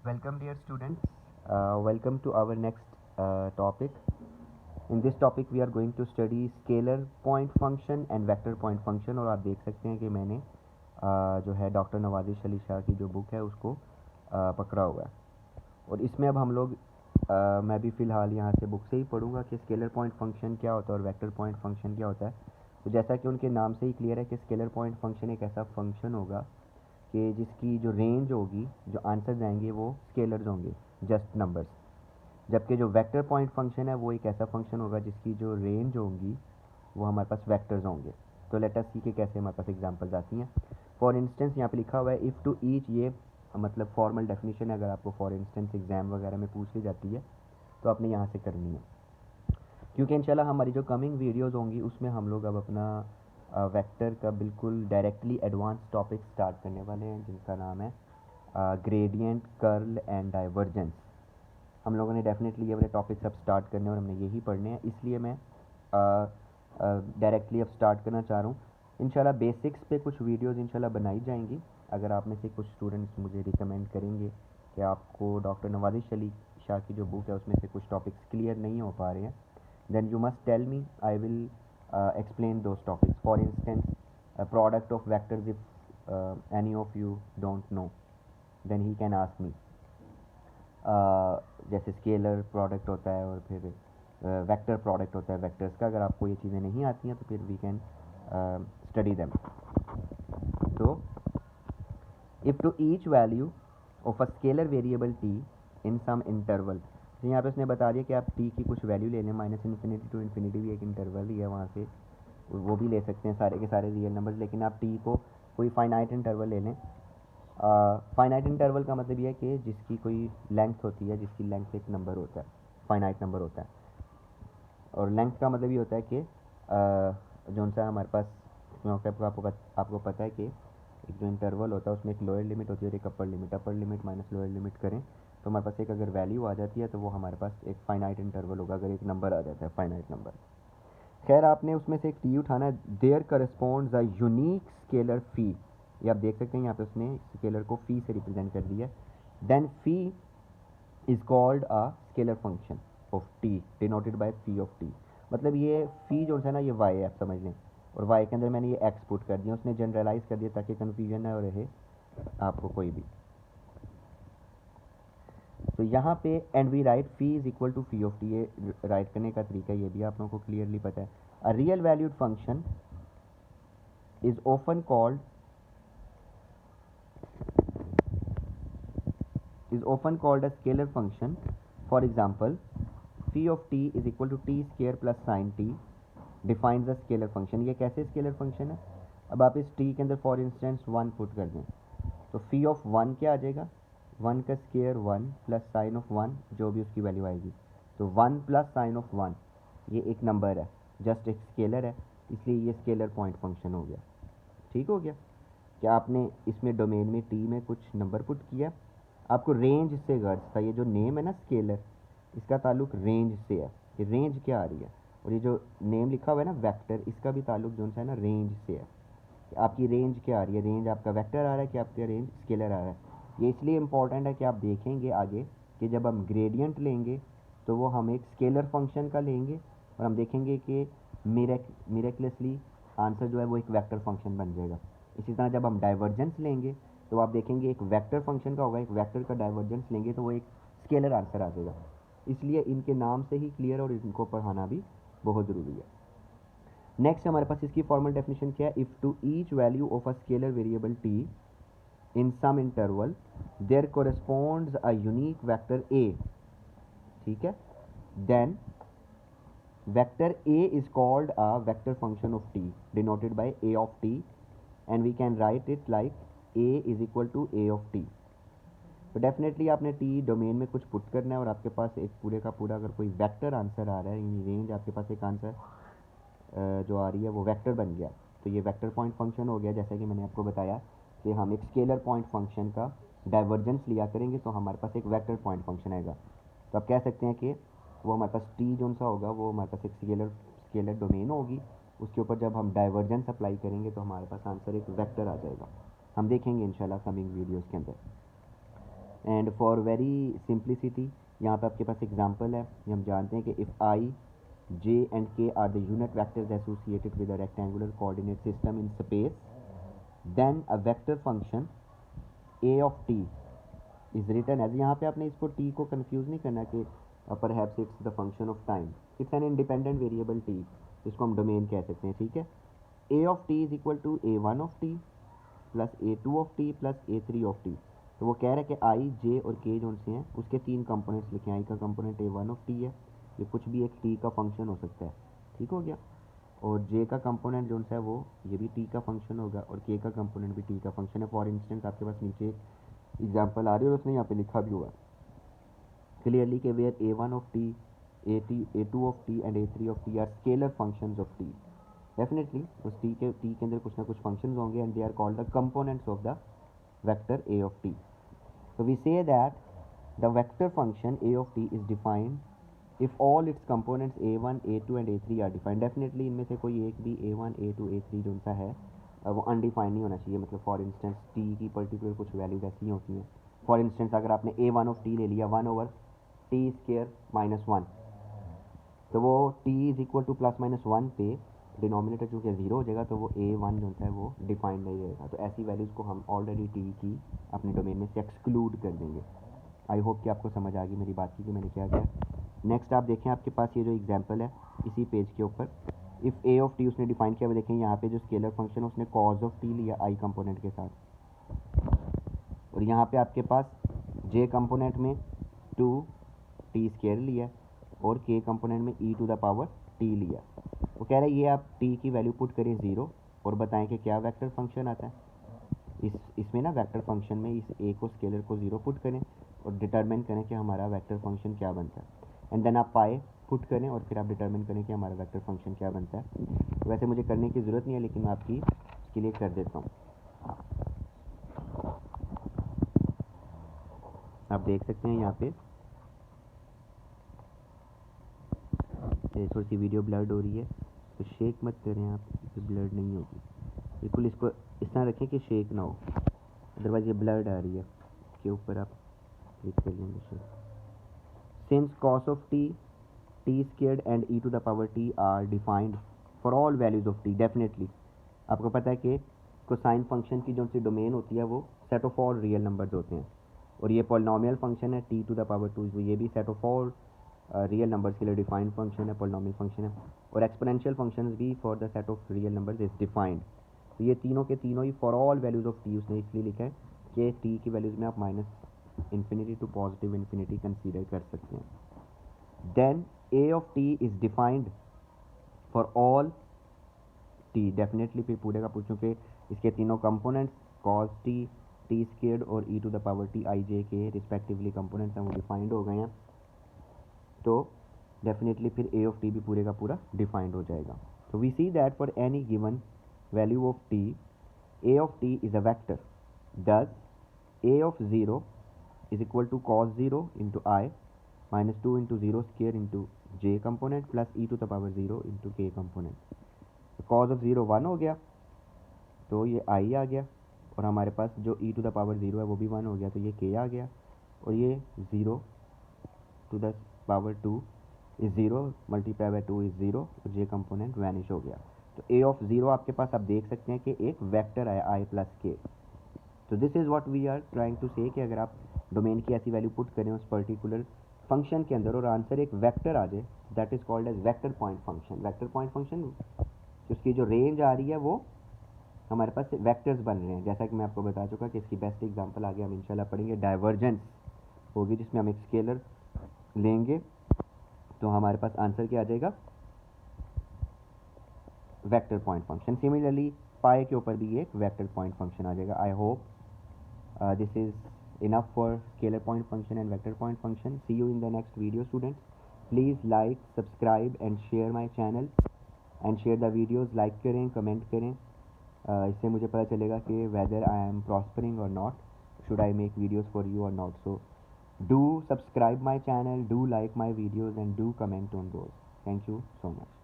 Welcome dear students. Welcome to our next topic. In this topic we are going to study scalar point function and vector point function। और आप देख सकते हैं कि मैंने जो है डॉक्टर नवाजिश अली शाह की जो बुक है उसको पकड़ा हुआ है। और इसमें अब हम लोग मैं भी फ़िलहाल यहाँ से बुक से ही पढ़ूँगा कि स्केलर पॉइंट फंक्शन क्या होता है और वेक्टर पॉइंट फंक्शन क्या होता है। तो जैसा कि उनके नाम से ही क्लियर है कि स्केलर पॉइंट फंक्शन एक ऐसा फंक्शन होगा कि जिसकी जो रेंज होगी, जो आंसर्स आएंगे वो स्केलर्स होंगे, जस्ट नंबर्स। जबकि जो वेक्टर पॉइंट फंक्शन है वो एक ऐसा फंक्शन होगा जिसकी जो रेंज होंगी वो हमारे पास वेक्टर्स होंगे। तो लेट अस सी के कैसे हमारे पास एग्जांपल्स आती हैं। फॉर इंस्टेंस यहाँ पे लिखा हुआ है इफ़ टू ईच, ये मतलब फॉर्मल डेफिनेशन है, अगर आपको फॉर इंस्टेंस एग्ज़ाम वगैरह में पूछ ली जाती है तो आपने यहाँ से करनी है, क्योंकि इंशाल्लाह हमारी जो कमिंग वीडियोज़ होंगी उसमें हम लोग अब अपना वेक्टर का बिल्कुल डायरेक्टली एडवांस टॉपिक स्टार्ट करने वाले हैं जिनका नाम है ग्रेडियंट, कर्ल एंड डाइवर्जेंस। हम लोगों ने डेफिनेटली ये वाले टॉपिक्स अब स्टार्ट करने और हमने यही पढ़ने हैं, इसलिए मैं डायरेक्टली अब स्टार्ट करना चाह रहा हूँ। इंशाल्लाह बेसिक्स पे कुछ वीडियोज़ इंशाल्लाह बनाई जाएंगी। अगर आप में से कुछ स्टूडेंट्स मुझे रिकमेंड करेंगे कि आपको डॉक्टर नवाजिश अली शाह की जो बुक है उसमें से कुछ टॉपिक्स क्लियर नहीं हो पा रहे हैं, then you must tell me. I will explain those topics. For instance, a product of vectors, if any of you don't know, then he can ask me. जैसे स्केलर प्रोडक्ट होता है और फिर वेक्टर प्रोडक्ट होता है vectors का। अगर आपको ये चीज़ें नहीं आती हैं तो फिर वी कैन स्टडी दैम। तो if to each value of a scalar variable t in some interval, तो यहाँ पे उसने बता दिया कि आप टी की कुछ वैल्यू ले लें, माइनस इन्फिनिटी टू इन्फिनिटी भी एक इंटरवल ही है, वहाँ से वो भी ले सकते हैं सारे के सारे रियल नंबर्स, लेकिन आप टी को कोई फाइनाइट इंटरवल ले लें। फाइनाइट इंटरवल का मतलब ये है कि जिसकी कोई लेंथ होती है, जिसकी लेंथ एक नंबर होता है, फाइनाइट नंबर होता है। और लेंथ का मतलब ये होता है कि जो सा हमारे पास आपको पता है कि एक जो इंटरवल होता है उसमें एक लोअर लिमिट होती है और एक upper limit. Upper limit minus lower limit करें तो हमारे पास एक अगर वैल्यू आ जाती है तो वो हमारे पास एक फाइनाइट इंटरवल होगा, अगर एक नंबर आ जाता है फाइनाइट नंबर। खैर आपने उसमें से एक टी उठाना है। There corresponds a unique scalar phi, ये आप देख सकते हैं यहाँ पे उसने स्केलर को फी से रिप्रेजेंट कर दिया। Then phi is called a scalar function of t denoted by phi of t. मतलब ये फी जो है ना ये वाई है, आप समझ लें, और वाई के अंदर मैंने ये एक्स पुट कर दिया, उसने जनरलाइज कर दिया ताकि कन्फ्यूजन ना रहे आपको कोई भी। तो यहाँ पे and we write phi is equal to phi of t, ये राइट करने का तरीका ये भी आप लोगों को क्लियरली पता है। A real valued function is often called a scalar function. For example, phi of t is equal to t square plus sin t defines a scalar function। ये कैसे स्केलर फंक्शन है? अब आप इस t के अंदर फॉर इंस्टेंस 1 पुट कर दें तो फी ऑफ 1 क्या आ जाएगा, 1 का स्केयर 1 प्लस साइन ऑफ 1 जो भी उसकी वैल्यू आएगी। तो 1 प्लस साइन ऑफ 1 ये एक नंबर है, जस्ट एक स्केलर है, इसलिए ये स्केलर पॉइंट फंक्शन हो गया। ठीक हो गया कि आपने इसमें डोमेन में टी में कुछ नंबर पुट किया, आपको रेंज से गर्ज था। ये जो नेम है ना स्केलर, इसका ताल्लुक रेंज से है कि रेंज क्या आ रही है, और ये जो नेम लिखा हुआ है ना वेक्टर, इसका भी ताल्लुक जो है ना रेंज से है कि आपकी रेंज क्या आ रही है। रेंज आपका वेक्टर आ रहा है कि आपका रेंज स्केलर आ रहा है। ये इसलिए इंपॉर्टेंट है कि आप देखेंगे आगे कि जब हम ग्रेडियंट लेंगे तो वो हम एक स्केलर फंक्शन का लेंगे और हम देखेंगे कि मिरेक्युलसली आंसर जो है वो एक वेक्टर फंक्शन बन जाएगा। इसी तरह जब हम डाइवर्जेंस लेंगे तो आप देखेंगे एक वेक्टर फंक्शन का होगा, एक वेक्टर का डाइवर्जेंस लेंगे तो वो एक स्केलर आंसर आ जाएगा। इसलिए इनके नाम से ही क्लियर और इनको पढ़ाना भी बहुत ज़रूरी है। नेक्स्ट हमारे पास इसकी फॉर्मल डेफिनेशन क्या है, if to each value of a scalar variable t in some interval there corresponds a unique vector a, ठीक है, then vector a is called a vector function of t denoted by a of t, and we can write it like a is equal to a of t। तो definitely आपने T domain में कुछ put करना है और आपके पास एक पूरे का पूरा अगर कोई वेक्टर आंसर आ रहा है, यानी रेंज आपके पास एक आंसर जो आ रही है वो वेक्टर बन गया, तो ये वेक्टर पॉइंट फंक्शन हो गया। जैसा कि मैंने आपको बताया कि हम एक स्केलर पॉइंट फंक्शन का डाइवर्जेंस लिया करेंगे तो हमारे पास एक वेक्टर पॉइंट फंक्शन आएगा। तो आप कह सकते हैं कि वो हमारे पास टी जो सा होगा वो हमारे पास एक स्केलर डोमेन होगी, उसके ऊपर जब हम डाइवर्जेंस अप्लाई करेंगे तो हमारे पास आंसर एक वेक्टर आ जाएगा। हम देखेंगे इंशाल्लाह कमिंग वीडियोज़ के अंदर। एंड फॉर वेरी सिंप्लिसिटी यहाँ पे आपके पास एग्जांपल है, ये हम जानते हैं कि if i j and k are the unit vectors associated with a rectangular coordinate system in space, then a vector function a of t is written as, यहाँ पे आपने इसको टी को कंफ्यूज नहीं करना कि perhaps it's the function of time, it's an independent variable t, इसको हम डोमेन कह सकते हैं, ठीक है। A of t is equal to a one of t plus a two of t plus a three of t. तो वो कह रहे हैं कि आई जे और के जो से हैं उसके तीन कंपोनेंट्स लिखे, आई का component A one of T है, ये कुछ भी एक टी का फंक्शन हो सकता है, ठीक हो गया, और जे का कंपोनेंट जो है वो ये भी टी का फंक्शन होगा, और के का कंपोनेंट भी टी का फंक्शन है। फॉर इंस्टेंस आपके पास नीचे एग्जाम्पल आ रही है और उसने यहाँ पे लिखा भी हुआ क्लियरली कि where a one of t, a two of t and a three of t are scalar functions of t. Definitely उस टी के अंदर कुछ ना कुछ फंक्शंस होंगे and they are called the components of the vector a of t. So we say that the vector function a of t is defined if all its components a1, a2 and a3 are defined. Definitely इनमें से कोई एक भी a1, a2, a3 जो सा है वो undefined नहीं होना चाहिए, मतलब फॉर इंस्टेंस t की पर्टिकुलर कुछ वैल्यूज ऐसी होती हैं। फॉर इंस्टेंस अगर आपने a1 ऑफ t ले लिया 1/t² -1, तो वो t इज इक्वल टू +-1 पे डिनोमिनेटर चूँकि ज़ीरो हो जाएगा तो वो a1 जो है वो डिफाइंड नहीं रहेगा, तो ऐसी वैल्यूज़ को हम ऑलरेडी t की अपने डोमेन में से एक्सक्लूड कर देंगे। आई होप कि आपको समझ आ गई मेरी बात की कि मैंने क्या किया। नेक्स्ट आप देखें आपके पास ये जो एग्जांपल है इसी पेज के ऊपर, इफ़ ए ऑफ टी उसने डिफाइन किया, वो देखें यहाँ पे जो स्केलर फंक्शन है उसने कॉज ऑफ टी लिया आई कंपोनेंट के साथ, और यहाँ पे आपके पास जे कंपोनेंट में 2t² लिया और के कंपोनेंट में e⁻t लिया। वो कह रहे हैं ये आप t की वैल्यू पुट करें 0 और बताएं कि क्या वेक्टर फंक्शन आता है। इसमें ना वेक्टर फंक्शन में इस a को स्केलर को 0 पुट करें और डिटरमिन करें कि हमारा वेक्टर फंक्शन क्या बनता है, एंड देन आप पाए पुट करें और फिर आप डिटरमिन करें कि हमारा वेक्टर फंक्शन क्या बनता है। तो वैसे मुझे करने की ज़रूरत नहीं है लेकिन मैं आपकी इसके लिए कर देता हूँ। आप देख सकते हैं यहाँ पे थोड़ी सी वीडियो ब्लर्ड हो रही है तो शेक मत करें आप, ब्लर्ड नहीं होगी, बिल्कुल इसको इस तरह रखें कि शेक ना हो, अदरवाइज ये ब्लर्ड आ रही है के ऊपर आप क्लिक कर लेंगे shake. Since cos of t, t² and e⁻t are defined for all values of t। Definitely आपको पता है कि कोसाइन फंक्शन की जो सी डोमेन होती है वो set of all real numbers होते हैं, और ये पॉलिनोमियल फंक्शन है t⁻2, ये भी set of all real numbers के लिए डिफाइंड फंक्शन है, पॉलिनोमियल फंक्शन है, और एक्सपोनेंशियल फंक्शन भी for the set of real numbers is defined. तो ये तीनों के तीनों ही for all values of t उसने इसलिए लिखा है कि टी की वैल्यूज़ में आप -∞ टू पॉजिटिव इन्फिनिटी कंसीडर कर सकते हैं। Then a of t is defined for all t. Definitely फिर पूरे का पूछूँ कि इसके तीनों कंपोनेंट्स कॉस टी, t² और e⁻t i j के रिस्पेक्टिवली कंपोनेंट्स हैं वो डिफाइंड हो गए हैं, तो डेफिनेटली फिर ए ऑफ टी भी पूरे का पूरा डिफाइंड हो जाएगा। तो we see that for any given value of t, a of t is a vector, thus a of 0 is equal to cos 0 into i -2 into 0² into j component plus e⁻0 into k component. cos of 0 1 हो गया तो ये आई आ गया, और हमारे पास जो e⁻0 है वो भी 1 हो गया तो ये के आ गया, और ये 0 to the power 2 is 0 multiply by 2 is 0, और जे कंपोनेंट वैनिश हो गया। तो ए ऑफ 0 आपके पास आप देख सकते हैं कि एक वेक्टर है आई प्लस के। तो this is what we are trying to say कि अगर आप डोमेन की ऐसी वैल्यू पुट करें उस पर्टिकुलर फंक्शन के अंदर और आंसर एक वेक्टर आ जाए, that is called as vector point function. Vector point function उसकी जो रेंज आ रही है वो हमारे पास वेक्टर्स बन रहे हैं, जैसा कि मैं आपको बता चुका कि इसकी बेस्ट एग्जांपल आगे हम इंशाल्लाह पढ़ेंगे। डाइवर्जेंस होगी जिसमें हम एक स्केलर लेंगे तो हमारे पास आंसर क्या आ जाएगा, vector point function. Similarly pi के ऊपर भी एक वेक्टर पॉइंट फंक्शन आ जाएगा। I hope this is enough for scalar point function and vector point function. See you in the next video students. Please like, subscribe and share my channel and share the videos. Like करें, comment करें, इससे मुझे पता चलेगा कि whether I am prospering और not, should I make videos for you और not. So do subscribe my channel, do like my videos and do comment on those. Thank you so much.